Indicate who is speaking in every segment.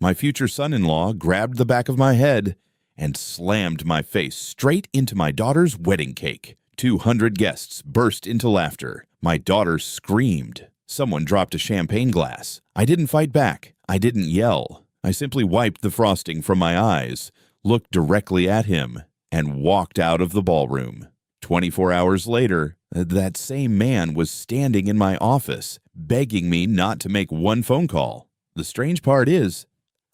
Speaker 1: My future son-in-law grabbed the back of my head and slammed my face straight into my daughter's wedding cake. 200 guests burst into laughter. My daughter screamed. Someone dropped a champagne glass. I didn't fight back. I didn't yell. I simply wiped the frosting from my eyes, looked directly at him, and walked out of the ballroom. 24 hours later, that same man was standing in my office, begging me not to make one phone call. The strange part is,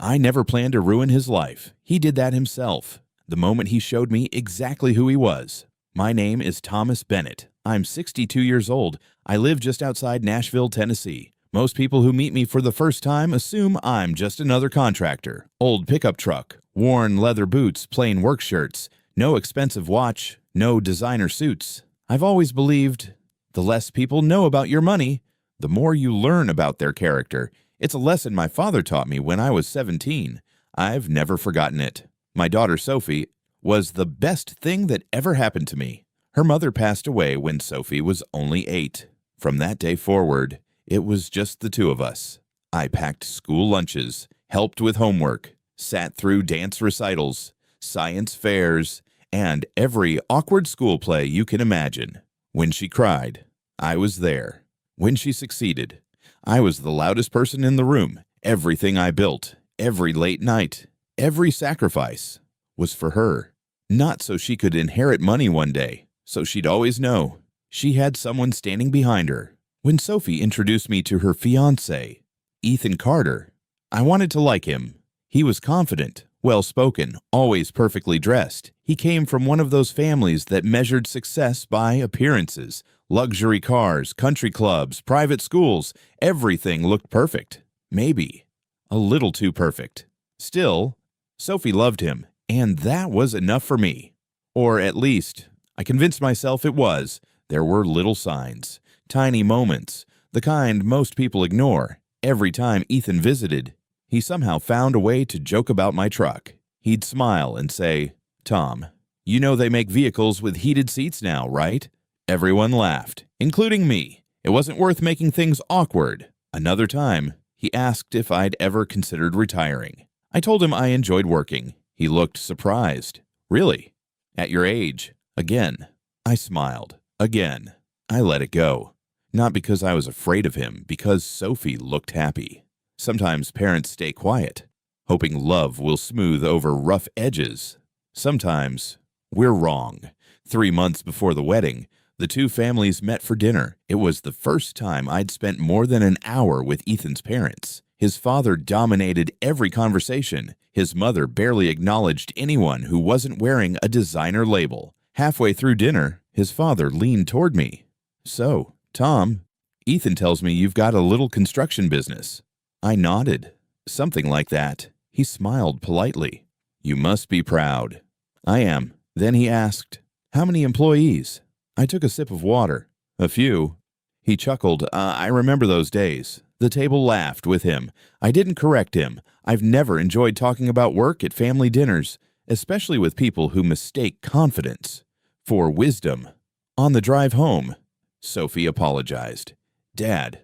Speaker 1: I never planned to ruin his life. He did that himself, the moment he showed me exactly who he was. My name is Thomas Bennett. I'm 62 years old. I live just outside Nashville, Tennessee. Most people who meet me for the first time assume I'm just another contractor. Old pickup truck, worn leather boots, plain work shirts, no expensive watch, no designer suits. I've always believed the less people know about your money, the more you learn about their character. It's a lesson my father taught me when I was 17. I've never forgotten it. My daughter Sophie was the best thing that ever happened to me. Her mother passed away when Sophie was only 8. From that day forward, it was just the two of us. I packed school lunches, helped with homework, sat through dance recitals, science fairs, and every awkward school play you can imagine. When she cried, I was there. When she succeeded, I was the loudest person in the room. Everything I built, every late night, every sacrifice was for her. Not so she could inherit money one day, so she'd always know she had someone standing behind her. When Sophie introduced me to her fiancé, Ethan Carter, I wanted to like him. He was confident, well-spoken, always perfectly dressed. He came from one of those families that measured success by appearances. Luxury cars, country clubs, private schools, everything looked perfect. Maybe a little too perfect. Still, Sophie loved him, and that was enough for me. Or at least, I convinced myself it was. There were little signs, tiny moments, the kind most people ignore. Every time Ethan visited, he somehow found a way to joke about my truck. He'd smile and say, "Tom, you know they make vehicles with heated seats now, right?" Everyone laughed, including me. It wasn't worth making things awkward. Another time, he asked if I'd ever considered retiring. I told him I enjoyed working. He looked surprised. "Really? At your age?" Again. I smiled. Again. I let it go. Not because I was afraid of him, because Sophie looked happy. Sometimes parents stay quiet, hoping love will smooth over rough edges. Sometimes we're wrong. 3 months before the wedding, the two families met for dinner. It was the first time I'd spent more than an hour with Ethan's parents. His father dominated every conversation. His mother barely acknowledged anyone who wasn't wearing a designer label. Halfway through dinner, his father leaned toward me. "So, Tom, Ethan tells me you've got a little construction business." I nodded. "Something like that." He smiled politely. "You must be proud." "I am." Then he asked, "How many employees?" I took a sip of water. "A few." He chuckled. I remember those days." The table laughed with him. I didn't correct him. I've never enjoyed talking about work at family dinners, especially with people who mistake confidence for wisdom. On the drive home, Sophie apologized. "Dad,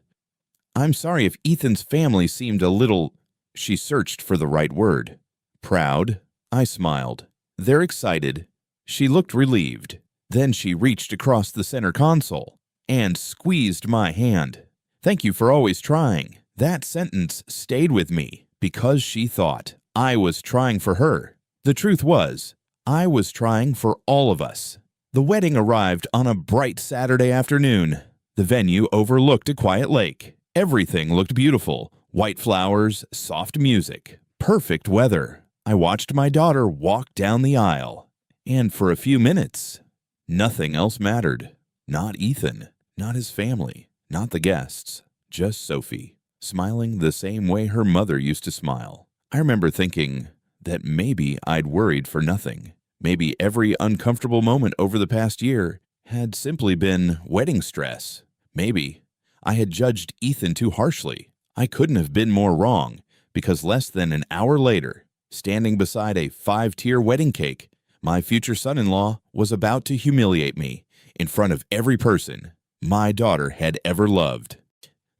Speaker 1: I'm sorry if Ethan's family seemed a little—" She searched for the right word. "Proud?" I smiled. "They're excited." She looked relieved. Then she reached across the center console and squeezed my hand. "Thank you for always trying." That sentence stayed with me because she thought I was trying for her. The truth was, I was trying for all of us. The wedding arrived on a bright Saturday afternoon. The venue overlooked a quiet lake. Everything looked beautiful. White flowers, soft music, perfect weather. I watched my daughter walk down the aisle. And for a few minutes, nothing else mattered. Not Ethan, not his family, not the guests, just Sophie, smiling the same way her mother used to smile. I remember thinking that maybe I'd worried for nothing. Maybe every uncomfortable moment over the past year had simply been wedding stress. Maybe I had judged Ethan too harshly. I couldn't have been more wrong, because less than an hour later, standing beside a 5-tier wedding cake, my future son-in-law was about to humiliate me in front of every person my daughter had ever loved.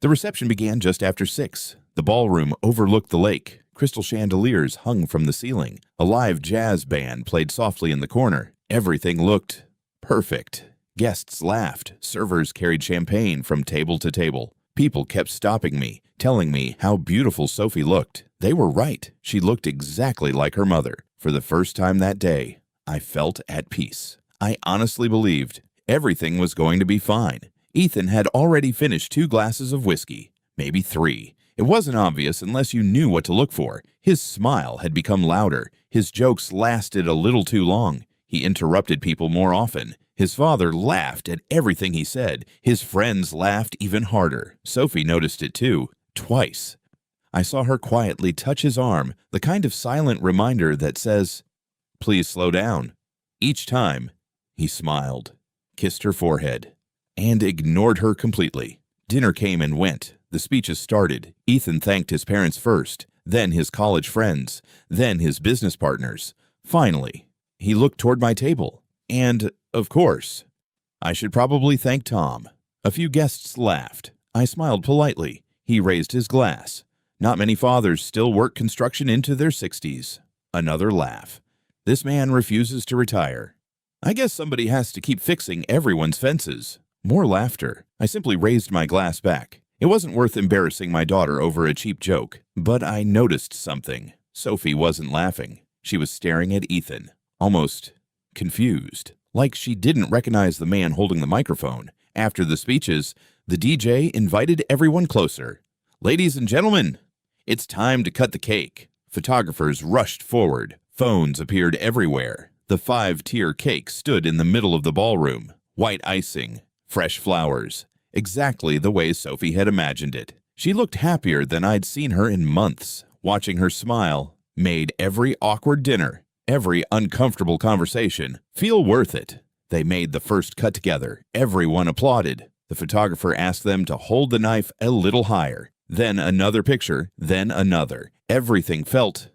Speaker 1: The reception began just after 6. The ballroom overlooked the lake, Crystal chandeliers hung from the ceiling. A live jazz band played softly in the corner. Everything looked perfect. Guests laughed. Servers carried champagne from table to table. People kept stopping me, telling me how beautiful Sophie looked. They were right. She looked exactly like her mother. For the first time that day, I felt at peace. I honestly believed everything was going to be fine. Ethan had already finished 2 glasses of whiskey, maybe 3. It wasn't obvious unless you knew what to look for. His smile had become louder. His jokes lasted a little too long. He interrupted people more often. His father laughed at everything he said. His friends laughed even harder. Sophie noticed it too, twice. I saw her quietly touch his arm, the kind of silent reminder that says, "Please slow down." Each time, he smiled, kissed her forehead, and ignored her completely. Dinner came and went. The speeches started. Ethan thanked his parents first, then his college friends, then his business partners. Finally, he looked toward my table. And, of course, I should probably thank Tom. A few guests laughed. I smiled politely. He raised his glass. Not many fathers still work construction into their 60s. Another laugh. This man refuses to retire. I guess somebody has to keep fixing everyone's fences. More laughter. I simply raised my glass back. It wasn't worth embarrassing my daughter over a cheap joke, but I noticed something. Sophie wasn't laughing. She was staring at Ethan, almost confused, like she didn't recognize the man holding the microphone. After the speeches, the DJ invited everyone closer. "Ladies and gentlemen, it's time to cut the cake." Photographers rushed forward. Phones appeared everywhere. The 5-tier cake stood in the middle of the ballroom. White icing, fresh flowers, exactly the way Sophie had imagined it. She looked happier than I'd seen her in months. Watching her smile made every awkward dinner, every uncomfortable conversation, feel worth it. They made the first cut together. Everyone applauded. The photographer asked them to hold the knife a little higher. Then another picture, then another. Everything felt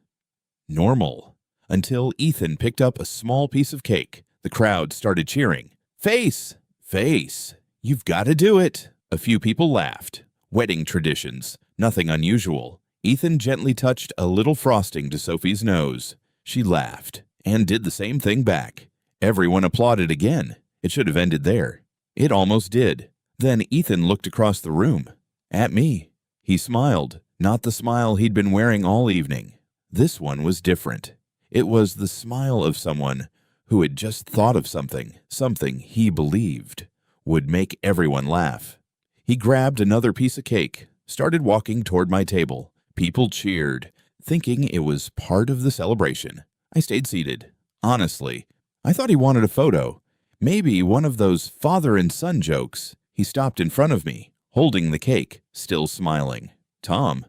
Speaker 1: normal. Until Ethan picked up a small piece of cake. The crowd started cheering. "Face! Face! You've got to do it!" A few people laughed. Wedding traditions. Nothing unusual. Ethan gently touched a little frosting to Sophie's nose. She laughed and did the same thing back. Everyone applauded again. It should have ended there. It almost did. Then Ethan looked across the room. At me. He smiled. Not the smile he'd been wearing all evening. This one was different. It was the smile of someone who had just thought of something he believed would make everyone laugh. He grabbed another piece of cake, started walking toward my table. People cheered, thinking it was part of the celebration. I stayed seated. Honestly, I thought he wanted a photo. Maybe one of those father and son jokes. He stopped in front of me, holding the cake, still smiling. "Tom,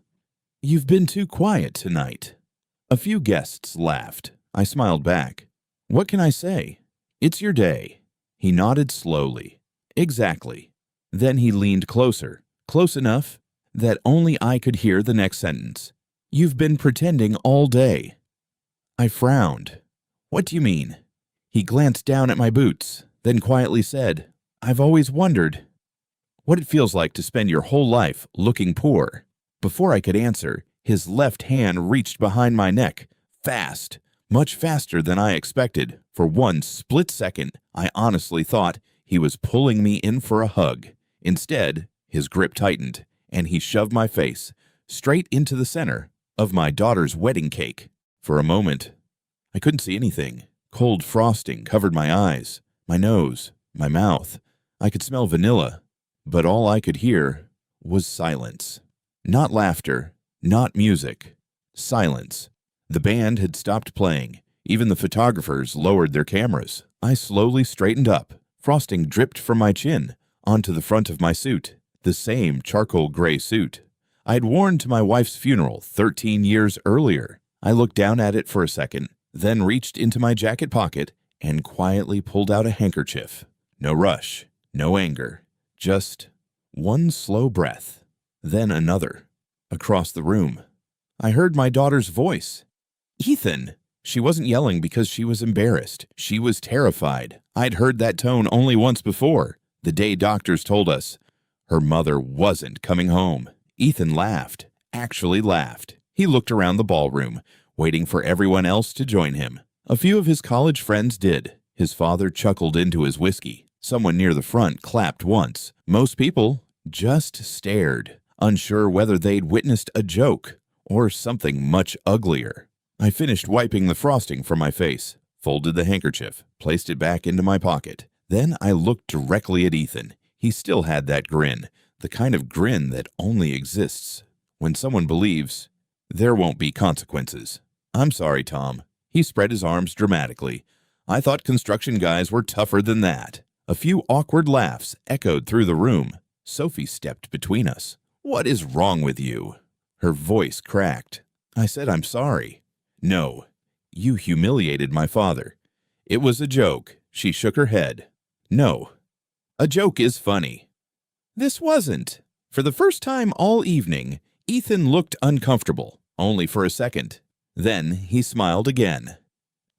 Speaker 1: you've been too quiet tonight." A few guests laughed. I smiled back. "What can I say? It's your day." He nodded slowly. "Exactly." Then he leaned closer, close enough that only I could hear the next sentence. "You've been pretending all day." I frowned. "What do you mean?" He glanced down at my boots, then quietly said, "I've always wondered what it feels like to spend your whole life looking poor." Before I could answer, his left hand reached behind my neck, fast, much faster than I expected. For one split second, I honestly thought he was pulling me in for a hug. Instead, his grip tightened, and he shoved my face straight into the center of my daughter's wedding cake. For a moment, I couldn't see anything. Cold frosting covered my eyes, my nose, my mouth. I could smell vanilla, but all I could hear was silence. Not laughter, not music. Silence. The band had stopped playing. Even the photographers lowered their cameras. I slowly straightened up. Frosting dripped from my chin onto the front of my suit, the same charcoal gray suit I had worn to my wife's funeral 13 years earlier. I looked down at it for a second, then reached into my jacket pocket and quietly pulled out a handkerchief. No rush, no anger, just one slow breath, then another. Across the room, I heard my daughter's voice. "Ethan!" She wasn't yelling because she was embarrassed. She was terrified. I'd heard that tone only once before, the day doctors told us her mother wasn't coming home. Ethan laughed, actually laughed. He looked around the ballroom, waiting for everyone else to join him. A few of his college friends did. His father chuckled into his whiskey. Someone near the front clapped once. Most people just stared, unsure whether they'd witnessed a joke or something much uglier. I finished wiping the frosting from my face, folded the handkerchief, placed it back into my pocket. Then I looked directly at Ethan. He still had that grin, the kind of grin that only exists when someone believes there won't be consequences. "I'm sorry, Tom." He spread his arms dramatically. "I thought construction guys were tougher than that." A few awkward laughs echoed through the room. Sophie stepped between us. "What is wrong with you?" Her voice cracked. I said, "I'm sorry." "No, you humiliated my father." "It was a joke." She shook her head. "No, a joke is funny." This wasn't. For the first time all evening, Ethan looked uncomfortable, only for a second. Then he smiled again.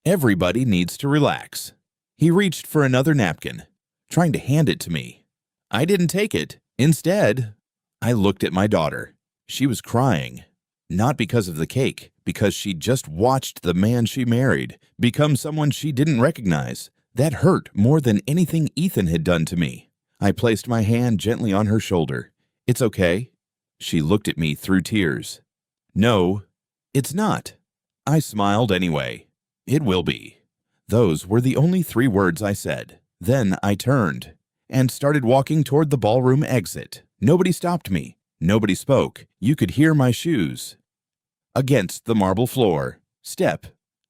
Speaker 1: "Everybody needs to relax." He reached for another napkin, trying to hand it to me. I didn't take it. Instead, I looked at my daughter. She was crying. Not because of the cake, because she'd just watched the man she married become someone she didn't recognize. That hurt more than anything Ethan had done to me. I placed my hand gently on her shoulder. "It's okay." She looked at me through tears. "No, it's not." I smiled anyway. "It will be." Those were the only 3 words I said. Then I turned and started walking toward the ballroom exit. Nobody stopped me. Nobody spoke. You could hear my shoes against the marble floor, step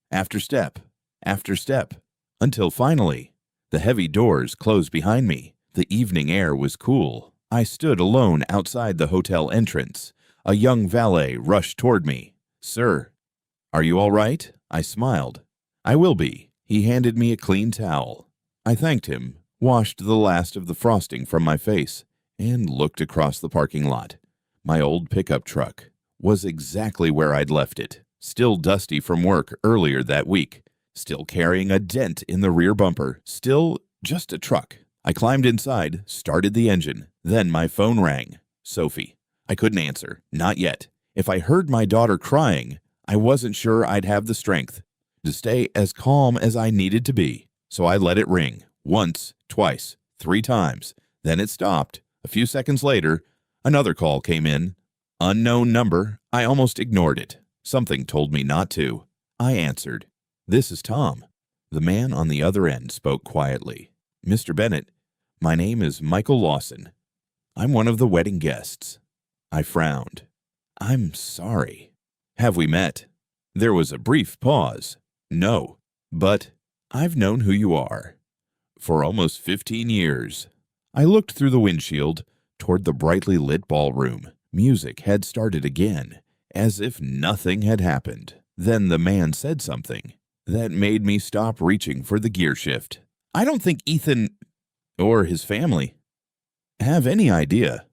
Speaker 1: after step after step, until finally the heavy doors closed behind me. The evening air was cool. I stood alone outside the hotel entrance. A young valet rushed toward me. "Sir, are you all right?" I smiled. "I will be." He handed me a clean towel. I thanked him, washed the last of the frosting from my face, and looked across the parking lot. My old pickup truck was exactly where I'd left it, still dusty from work earlier that week, still carrying a dent in the rear bumper, still just a truck. I climbed inside, started the engine. Then my phone rang. Sophie. I couldn't answer. Not yet. If I heard my daughter crying, I wasn't sure I'd have the strength to stay as calm as I needed to be. So I let it ring. Once, twice, 3 times. Then it stopped. A few seconds later, another call came in. Unknown number. I almost ignored it. Something told me not to. I answered. "This is Tom." The man on the other end spoke quietly. "Mr. Bennett, my name is Michael Lawson. I'm one of the wedding guests." I frowned. "I'm sorry." "Have we met?" There was a brief pause. "No, but I've known who you are for almost 15 years. I looked through the windshield toward the brightly lit ballroom. Music had started again, as if nothing had happened. Then the man said something that made me stop reaching for the gear shift. I don't think Ethan or his family have any idea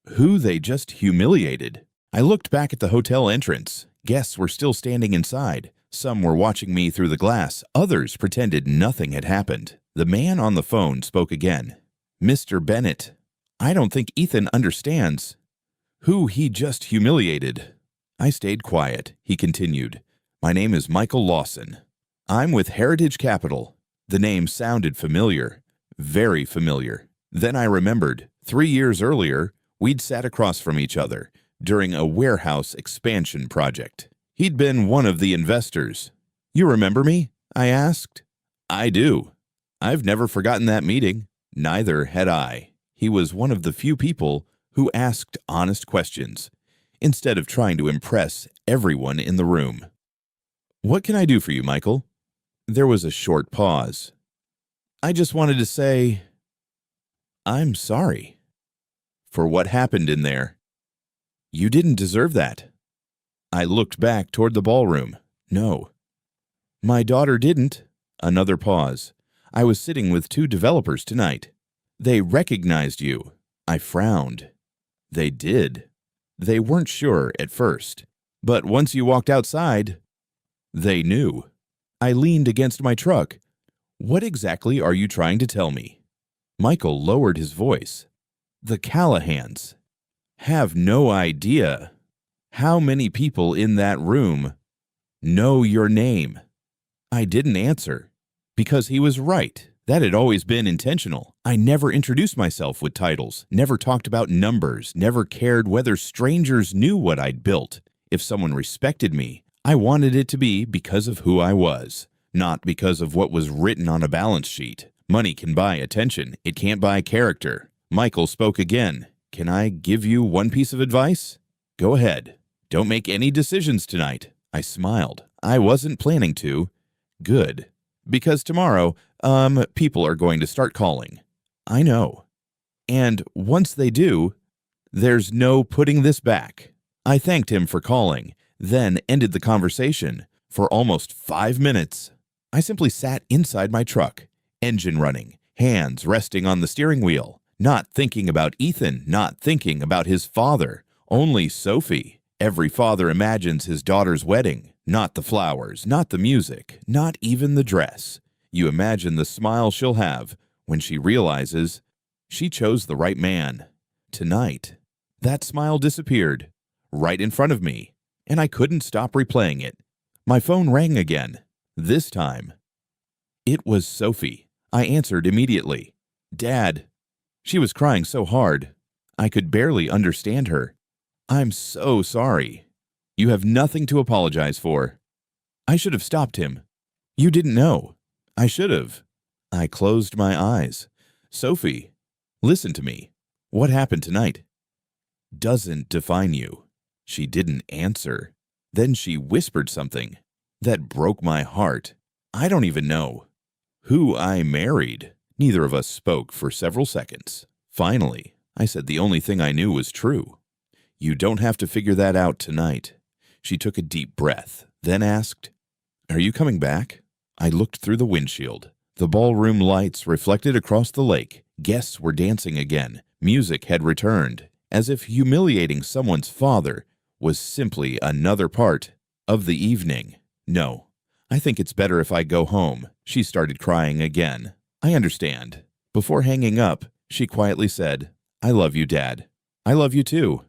Speaker 1: who they just humiliated. I looked back at the hotel entrance. Guests were still standing inside. Some were watching me through the glass. Others pretended nothing had happened. The man on the phone spoke again. "Mr. Bennett, I don't think Ethan understands who he just humiliated." I stayed quiet. He continued. "My name is Michael Lawson. I'm with Heritage Capital." The name sounded familiar, very familiar. Then I remembered, 3 years earlier, we'd sat across from each other during a warehouse expansion project. He'd been one of the investors. "You remember me?" I asked. "I do." I've never forgotten that meeting. Neither had I. He was one of the few people who asked honest questions, instead of trying to impress everyone in the room. "What can I do for you, Michael?" There was a short pause. "I just wanted to say, I'm sorry for what happened in there. You didn't deserve that." I looked back toward the ballroom. "No, my daughter didn't." Another pause. "I was sitting with 2 developers tonight. They recognized you." I frowned. "They did." "They weren't sure at first, but once you walked outside, they knew." I leaned against my truck. "What exactly are you trying to tell me?" Michael lowered his voice. "The Callahans have no idea How many people in that room know your name? I didn't answer because he was right. That had always been intentional. I never introduced myself with titles, never talked about numbers, never cared whether strangers knew what I'd built. If someone respected me, I wanted it to be because of who I was, not because of what was written on a balance sheet. Money can buy attention. It can't buy character. Michael spoke again. Can I give you one piece of advice? Go ahead. Don't make any decisions tonight. I smiled. I wasn't planning to. Good. Because tomorrow, people are going to start calling. I know. And once they do, there's no putting this back. I thanked him for calling, then ended the conversation. For almost 5 minutes, I simply sat inside my truck, engine running, hands resting on the steering wheel, not thinking about Ethan, not thinking about his father, only Sophie. Every father imagines his daughter's wedding, not the flowers, not the music, not even the dress. You imagine the smile she'll have when she realizes she chose the right man. Tonight, that smile disappeared right in front of me, and I couldn't stop replaying it. My phone rang again. This time, it was Sophie. I answered immediately. Dad. She was crying so hard, I could barely understand her. I'm so sorry. You have nothing to apologize for. I should have stopped him. You didn't know. I should have. I closed my eyes. Sophie, listen to me. What happened tonight doesn't define you. She didn't answer. Then she whispered something that broke my heart. I don't even know who I married. Neither of us spoke for several seconds. Finally, I said the only thing I knew was true. You don't have to figure that out tonight. She took a deep breath, then asked, Are you coming back? I looked through the windshield. The ballroom lights reflected across the lake. Guests were dancing again. Music had returned, as if humiliating someone's father was simply another part of the evening. No, I think it's better if I go home. She started crying again. I understand. Before hanging up, she quietly said, I love you, Dad. I love you too.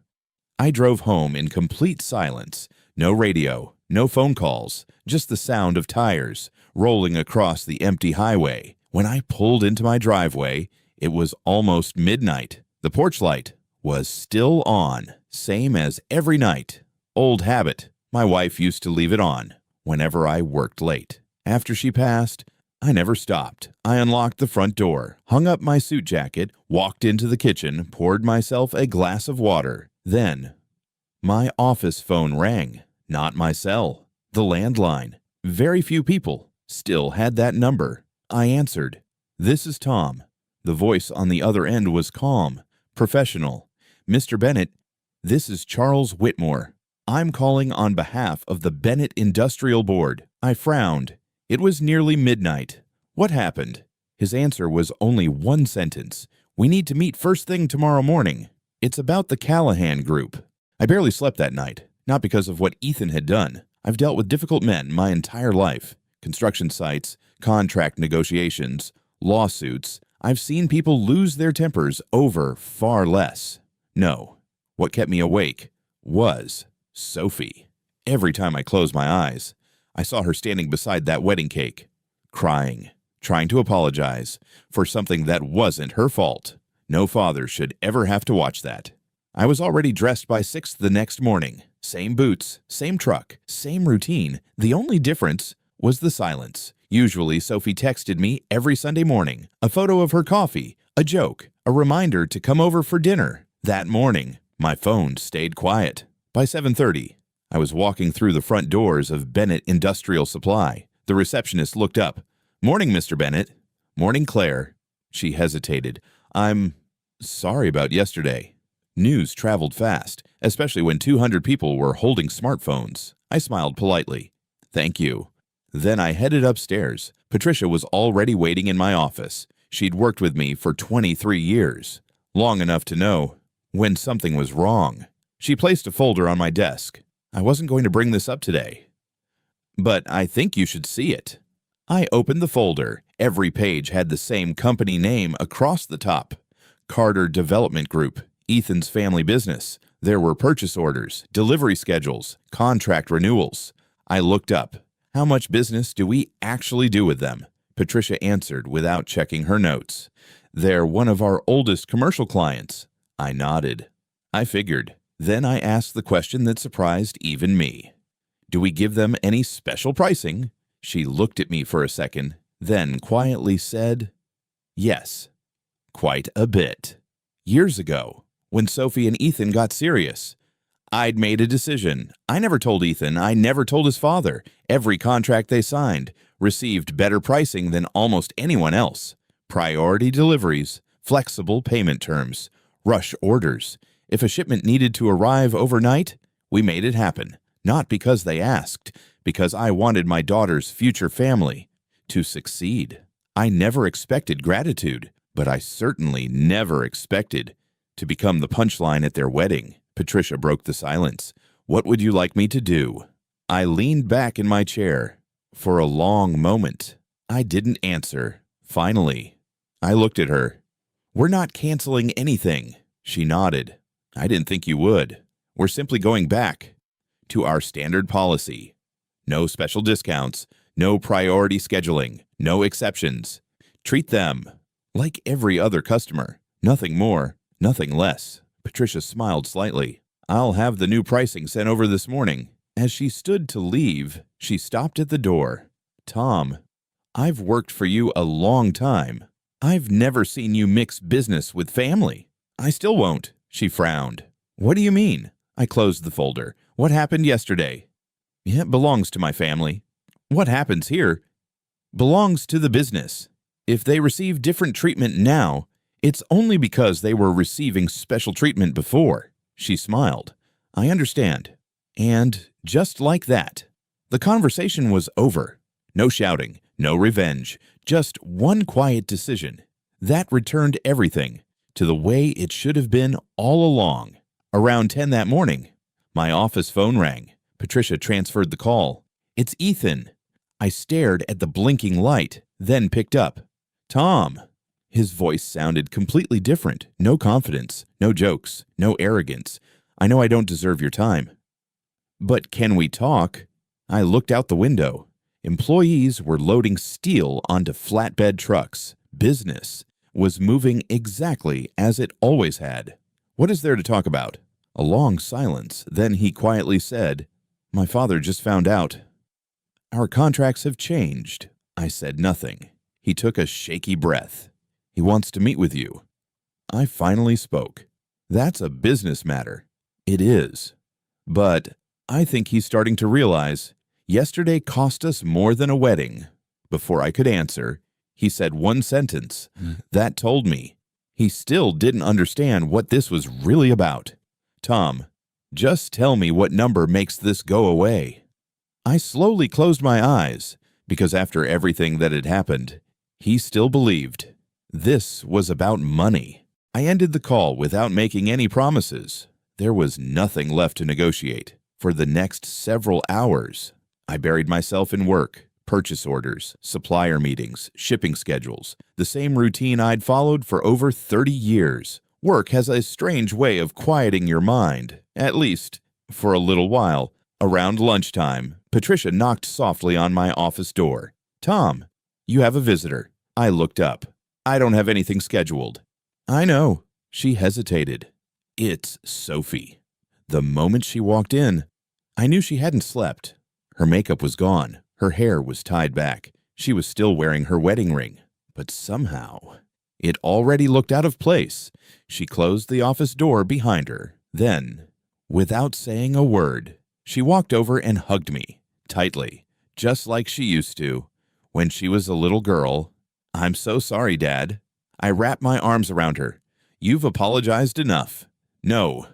Speaker 1: I drove home in complete silence. No radio, no phone calls, just the sound of tires rolling across the empty highway. When I pulled into my driveway, it was almost midnight. The porch light was still on, same as every night. Old habit. My wife used to leave it on whenever I worked late. After she passed, I never stopped. I unlocked the front door, hung up my suit jacket, walked into the kitchen, poured myself a glass of water. Then, my office phone rang. Not my cell. The landline. Very few people still had that number. I answered. This is Tom. The voice on the other end was calm, professional. Mr. Bennett, this is Charles Whitmore. I'm calling on behalf of the Bennett Industrial Board. I frowned. It was nearly midnight. What happened? His answer was only one sentence. We need to meet first thing tomorrow morning. It's about the Callahan Group. I barely slept that night, not because of what Ethan had done. I've dealt with difficult men my entire life. Construction sites, contract negotiations, lawsuits. I've seen people lose their tempers over far less. No, what kept me awake was Sophie. Every time I closed my eyes, I saw her standing beside that wedding cake, crying, trying to apologize for something that wasn't her fault. No father should ever have to watch that. I was already dressed by 6 the next morning. Same boots, same truck, same routine. The only difference was the silence. Usually, Sophie texted me every Sunday morning, a photo of her coffee, a joke, a reminder to come over for dinner. That morning, my phone stayed quiet. By 7:30, I was walking through the front doors of Bennett Industrial Supply. The receptionist looked up. Morning, Mr. Bennett. Morning, Claire. She hesitated. I'm sorry about yesterday. News traveled fast, especially when 200 people were holding smartphones. I smiled politely. Thank you. Then I headed upstairs. Patricia was already waiting in my office. She'd worked with me for 23 years, long enough to know when something was wrong. She placed a folder on my desk. I wasn't going to bring this up today, but I think you should see it. I opened the folder. Every page had the same company name across the top. Carter Development Group, Ethan's family business. There were purchase orders, delivery schedules, contract renewals. I looked up. How much business do we actually do with them? Patricia answered without checking her notes. They're one of our oldest commercial clients. I nodded. I figured. Then I asked the question that surprised even me. Do we give them any special pricing? She looked at me for a second, then quietly said, yes, quite a bit. Years ago, when Sophie and Ethan got serious, I'd made a decision. I never told Ethan. I never told his father. Every contract they signed received better pricing than almost anyone else. Priority deliveries, flexible payment terms, rush orders. If a shipment needed to arrive overnight, we made it happen. Not because they asked, because I wanted my daughter's future family to succeed. I never expected gratitude, but I certainly never expected to become the punchline at their wedding. Patricia broke the silence. What would you like me to do? I leaned back in my chair. For a long moment, I didn't answer. Finally, I looked at her. We're not canceling anything. She nodded. I didn't think you would. We're simply going back to our standard policy. No special discounts, no priority scheduling, no exceptions. Treat them like every other customer. Nothing more, nothing less. Patricia smiled slightly. I'll have the new pricing sent over this morning. As she stood to leave, she stopped at the door. Tom, I've worked for you a long time. I've never seen you mix business with family. I still won't. She frowned. What do you mean? I closed the folder. What happened yesterday? It belongs to my family. What happens here belongs to the business. If they receive different treatment now, it's only because they were receiving special treatment before. She smiled. I understand. And just like that, the conversation was over. No shouting, no revenge, just one quiet decision. That returned everything to the way it should have been all along. Around 10 that morning, my office phone rang. Patricia transferred the call. It's Ethan. I stared at the blinking light, then picked up. Tom. His voice sounded completely different. No confidence, no jokes, no arrogance. I know I don't deserve your time. But can we talk? I looked out the window. Employees were loading steel onto flatbed trucks. Business was moving exactly as it always had. What is there to talk about? A long silence. Then he quietly said, My father just found out. Our contracts have changed. I said nothing. He took a shaky breath. He wants to meet with you. I finally spoke. That's a business matter. It is. But I think he's starting to realize yesterday cost us more than a wedding. Before I could answer, he said one sentence that told me he still didn't understand what this was really about. Tom, just tell me what number makes this go away. I slowly closed my eyes because after everything that had happened, he still believed this was about money. I ended the call without making any promises. There was nothing left to negotiate. For the next several hours, I buried myself in work, purchase orders, supplier meetings, shipping schedules, the same routine I'd followed for over 30 years. Work has a strange way of quieting your mind, at least for a little while. Around lunchtime, Patricia knocked softly on my office door. Tom, you have a visitor. I looked up. I don't have anything scheduled. I know. She hesitated. It's Sophie. The moment she walked in, I knew she hadn't slept. Her makeup was gone. Her hair was tied back. She was still wearing her wedding ring. But somehow, it already looked out of place. She closed the office door behind her. Then, without saying a word, she walked over and hugged me, tightly, just like she used to, when she was a little girl. I'm so sorry, Dad. I wrapped my arms around her. You've apologized enough. No,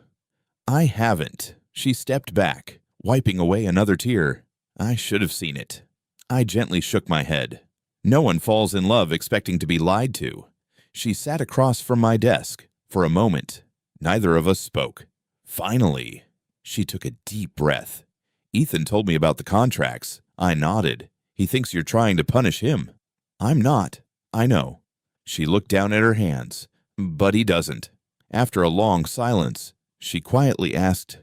Speaker 1: I haven't. She stepped back, wiping away another tear. I should have seen it. I gently shook my head. No one falls in love expecting to be lied to. She sat across from my desk. For a moment, neither of us spoke. Finally, she took a deep breath. Ethan told me about the contracts. I nodded. He thinks you're trying to punish him. I'm not. I know. She looked down at her hands. But he doesn't. After a long silence, She quietly asked,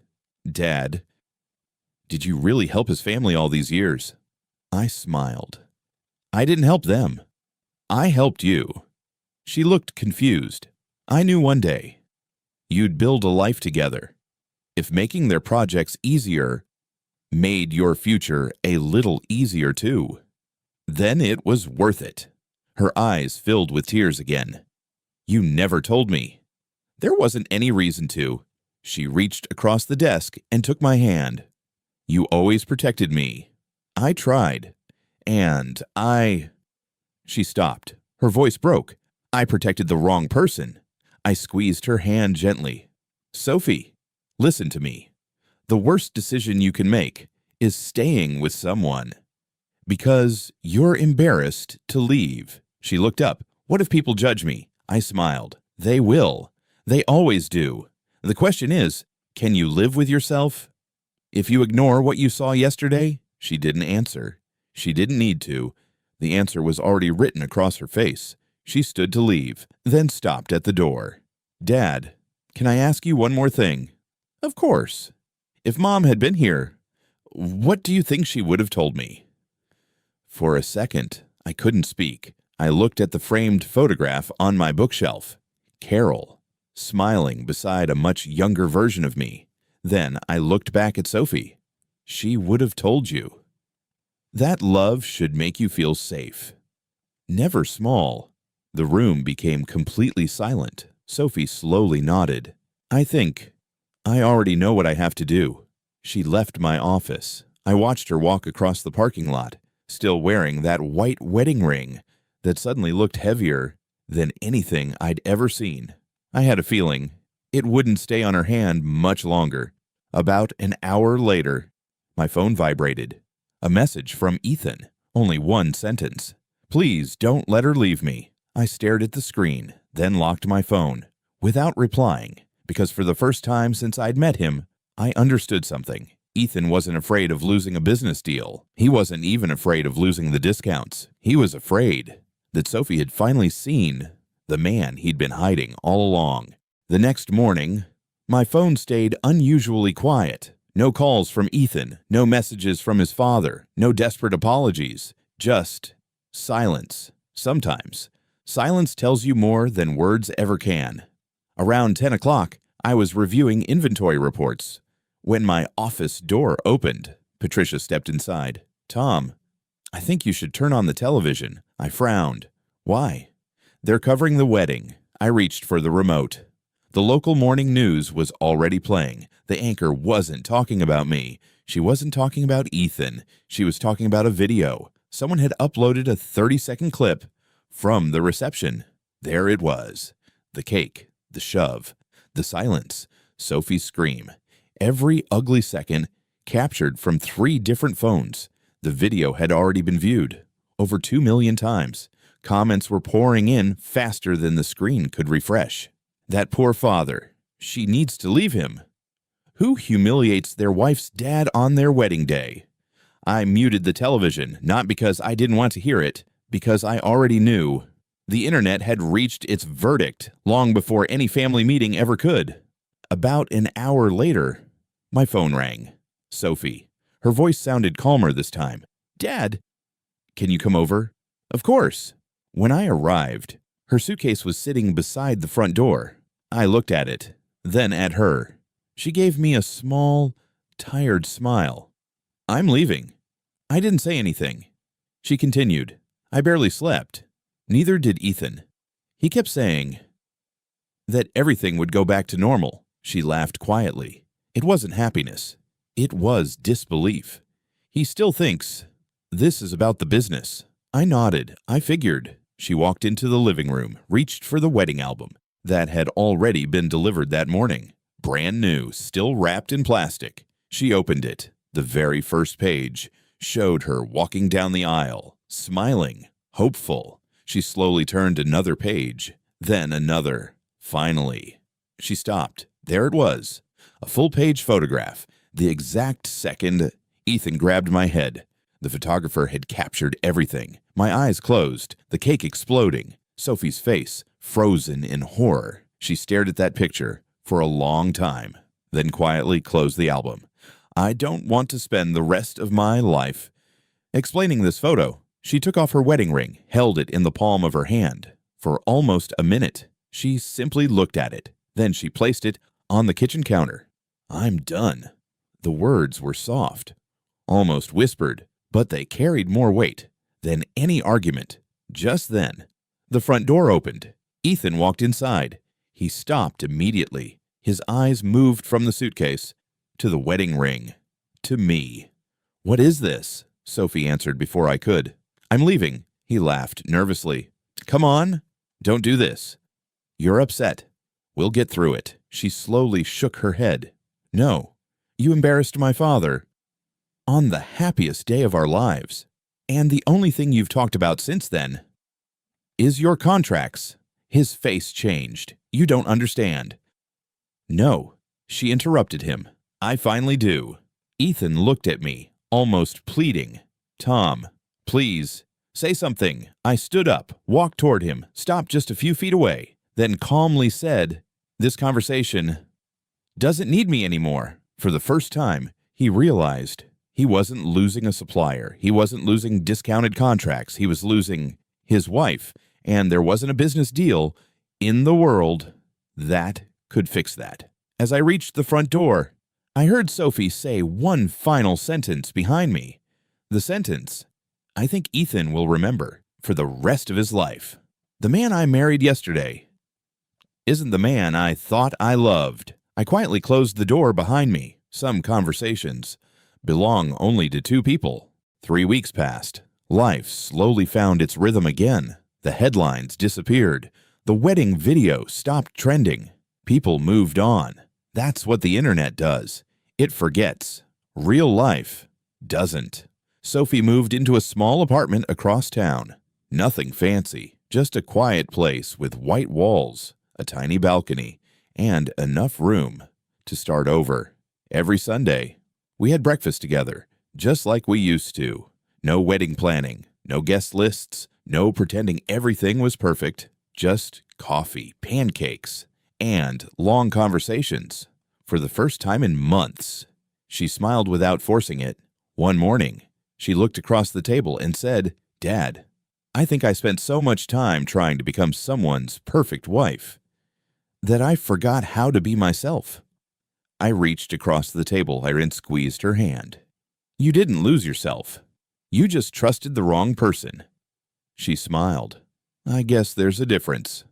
Speaker 1: "Dad, did you really help his family all these years?" I smiled. "I didn't help them. I helped you." She looked confused. "I knew one day you'd build a life together. If making their projects easier made your future a little easier too, then it was worth it." Her eyes filled with tears again. "You never told me." "There wasn't any reason to." She reached across the desk and took my hand. "You always protected me. I tried. And I—" She stopped. Her voice broke. "I protected the wrong person." I squeezed her hand gently. "Sophie, listen to me. The worst decision you can make is staying with someone because you're embarrassed to leave." She looked up. "What if people judge me?" I smiled. "They will. They always do. The question is, can you live with yourself? If you ignore what you saw yesterday." She didn't answer. She didn't need to. The answer was already written across her face. She stood to leave, then stopped at the door. "Dad, can I ask you one more thing?" "Of course." "If Mom had been here, what do you think she would have told me?" For a second, I couldn't speak. I looked at the framed photograph on my bookshelf. Carol, smiling beside a much younger version of me. Then I looked back at Sophie. "She would have told you. That love should make you feel safe. Never small." The room became completely silent. Sophie slowly nodded. "I think I already know what I have to do." She left my office. I watched her walk across the parking lot, still wearing that white wedding ring that suddenly looked heavier than anything I'd ever seen. I had a feeling it wouldn't stay on her hand much longer. About an hour later, my phone vibrated. A message from Ethan. Only one sentence. "Please don't let her leave me." I stared at the screen, then locked my phone, without replying, because for the first time since I'd met him, I understood something. Ethan wasn't afraid of losing a business deal. He wasn't even afraid of losing the discounts. He was afraid that Sophie had finally seen the man he'd been hiding all along. The next morning, my phone stayed unusually quiet. No calls from Ethan, no messages from his father, no desperate apologies, just silence. Sometimes, silence tells you more than words ever can. Around 10 o'clock, I was reviewing inventory reports when my office door opened. Patricia stepped inside. "Tom, I think you should turn on the television." I frowned. "Why?" "They're covering the wedding." I reached for the remote. The local morning news was already playing. The anchor wasn't talking about me. She wasn't talking about Ethan. She was talking about a video. Someone had uploaded a 30-second clip from the reception. There it was. The cake, the shove, the silence, Sophie's scream. Every ugly second captured from 3 different phones. The video had already been viewed over 2 million times. Comments were pouring in faster than the screen could refresh. "That poor father. She needs to leave him." Who humiliates their wife's dad on their wedding day? I muted the television, not because I didn't want to hear it, because I already knew. The internet had reached its verdict long before any family meeting ever could. About an hour later, my phone rang. Sophie. Her voice sounded calmer this time. "Dad, can you come over?" "Of course." When I arrived, her suitcase was sitting beside the front door. I looked at it, then at her. She gave me a small, tired smile. "I'm leaving." I didn't say anything. She continued. "I barely slept. Neither did Ethan. He kept saying that everything would go back to normal." She laughed quietly. It wasn't happiness. It was disbelief. "He still thinks this is about the business." I nodded. I figured. She walked into the living room, reached for the wedding album that had already been delivered that morning. Brand new, still wrapped in plastic. She opened it. The very first page showed her walking down the aisle, smiling, hopeful. She slowly turned another page, then another. Finally, she stopped. There it was, a full-page photograph. The exact second Ethan grabbed my head. The photographer had captured everything. My eyes closed, the cake exploding, Sophie's face frozen in horror. She stared at that picture for a long time. then quietly closed the album. I don't want to spend the rest of my life explaining this photo. She took off her wedding ring, held it in the palm of her hand. For almost a minute, she simply looked at it. Then she placed it on the kitchen counter. "I'm done." The words were soft, almost whispered, but they carried more weight than any argument. Just then, the front door opened. Ethan walked inside. He stopped immediately. His eyes moved from the suitcase to the wedding ring, to me. "What is this?" Sophie answered before I could. "I'm leaving." He laughed nervously. "Come on, don't do this. You're upset. We'll get through it." She slowly shook her head. "No, you embarrassed my father on the happiest day of our lives. And the only thing you've talked about since then is your contracts." His face changed. "You don't understand." "No," she interrupted him. "I finally do." Ethan looked at me, almost pleading. "Tom, please, say something." I stood up, walked toward him, stopped just a few feet away, then calmly said, "This conversation doesn't need me anymore." For the first time, he realized he wasn't losing a supplier. He wasn't losing discounted contracts. He was losing his wife, and there wasn't a business deal in the world that could fix that. As I reached the front door, I heard Sophie say one final sentence behind me. The sentence I think Ethan will remember for the rest of his life. "The man I married yesterday isn't the man I thought I loved." I quietly closed the door behind me. Some conversations belong only to two people. 3 weeks passed. Life slowly found its rhythm again. The headlines disappeared. The wedding video stopped trending. People moved on. That's what the internet does. It forgets. Real life doesn't. Sophie moved into a small apartment across town. Nothing fancy, just a quiet place with white walls, a tiny balcony, and enough room to start over. Every Sunday, we had breakfast together, just like we used to. No wedding planning, no guest lists, no pretending everything was perfect. Just coffee, pancakes, and long conversations. For the first time in months, she smiled without forcing it. One morning, she looked across the table and said, "Dad, I think I spent so much time trying to become someone's perfect wife that I forgot how to be myself." I reached across the table and squeezed her hand. "You didn't lose yourself. You just trusted the wrong person." She smiled. "I guess there's a difference."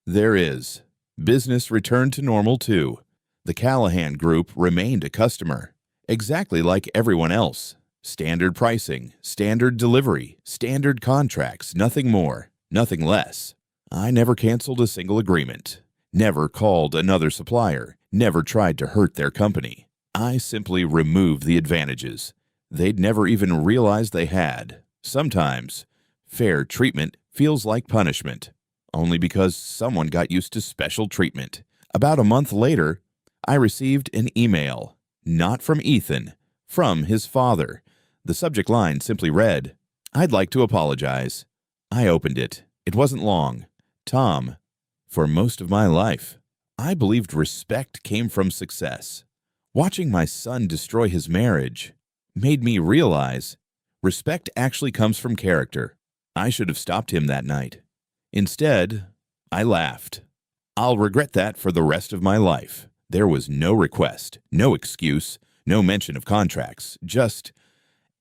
Speaker 1: There is. Business returned to normal too. The Callahan Group remained a customer, exactly like everyone else. Standard pricing, standard delivery, standard contracts, nothing more, nothing less. I never canceled a single agreement, never called another supplier, never tried to hurt their company. I simply removed the advantages they'd never even realized they had. Sometimes, fair treatment feels like punishment, only because someone got used to special treatment. About a month later, I received an email, not from Ethan, from his father. The subject line simply read, "I'd like to apologize." I opened it. It wasn't long. "Tom, for most of my life, I believed respect came from success. Watching my son destroy his marriage made me realize respect actually comes from character. I should have stopped him that night. Instead, I laughed. I'll regret that for the rest of my life." There was no request, no excuse, no mention of contracts, just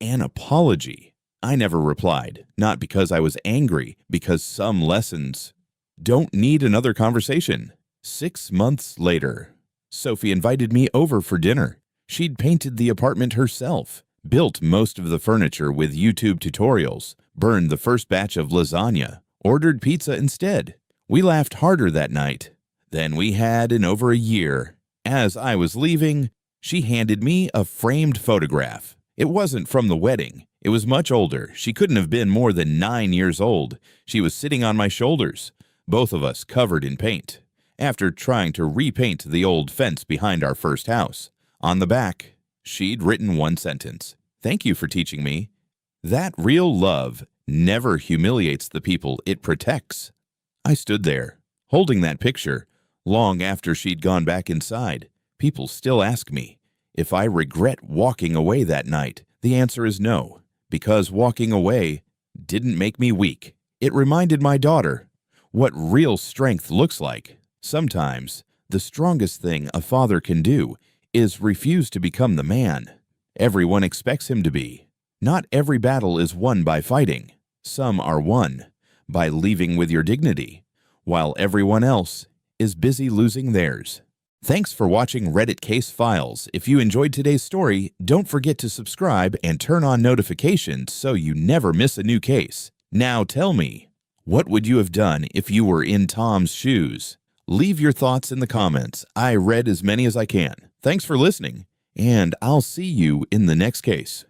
Speaker 1: an apology. I never replied, not because I was angry, because some lessons don't need another conversation. 6 months later, Sophie invited me over for dinner. She'd painted the apartment herself, built most of the furniture with YouTube tutorials, burned the first batch of lasagna, ordered pizza instead. We laughed harder that night than we had in over a year. As I was leaving, she handed me a framed photograph. It wasn't from the wedding. It was much older. She couldn't have been more than 9 years old. She was sitting on my shoulders, both of us covered in paint, after trying to repaint the old fence behind our first house. On the back, she'd written one sentence. "Thank you for teaching me that real love never humiliates the people it protects." I stood there, holding that picture, long after she'd gone back inside. People still ask me if I regret walking away that night. The answer is no, because walking away didn't make me weak. It reminded my daughter what real strength looks like. Sometimes, the strongest thing a father can do is refuse to become the man everyone expects him to be. Not every battle is won by fighting. Some are won by leaving with your dignity, while everyone else is busy losing theirs. Thanks for watching Reddit Case Files. If you enjoyed today's story, don't forget to subscribe and turn on notifications so you never miss a new case. Now tell me, what would you have done if you were in Tom's shoes? Leave your thoughts in the comments. I read as many as I can. Thanks for listening, and I'll see you in the next case.